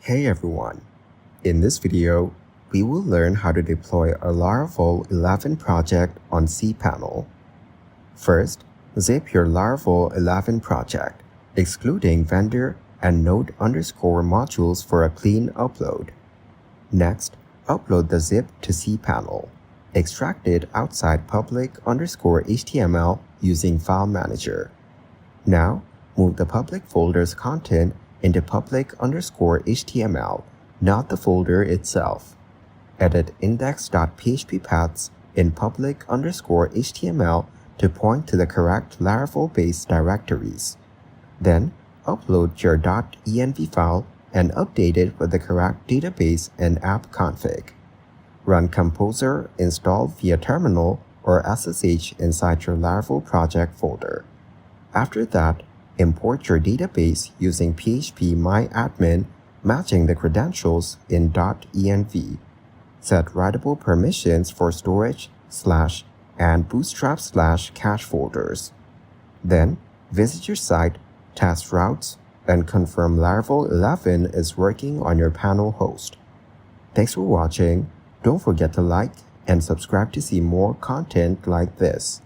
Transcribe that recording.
Hey everyone! In this video, we will learn how to deploy a Laravel 11 project on Cpanel. First, zip your Laravel 11 project, excluding vendor and node underscore modules for a clean upload. Next, upload the zip to Cpanel. Extract it outside public underscore HTML using File Manager. Now, move the public folder's content into public underscore HTML, not the folder itself. Edit index.php paths in public underscore HTML to point to the correct Laravel-based directories. Then, upload your .env file and update it with the correct database and app config. Run Composer install via terminal or SSH inside your Laravel project folder. After that, import your database using php-myadmin, matching the credentials in .env. Set writable permissions for storage / and bootstrap / cache folders. Then, visit your site, test routes, and confirm Laravel 11 is working on your panel host. Thanks for watching. Don't forget to like and subscribe to see more content like this.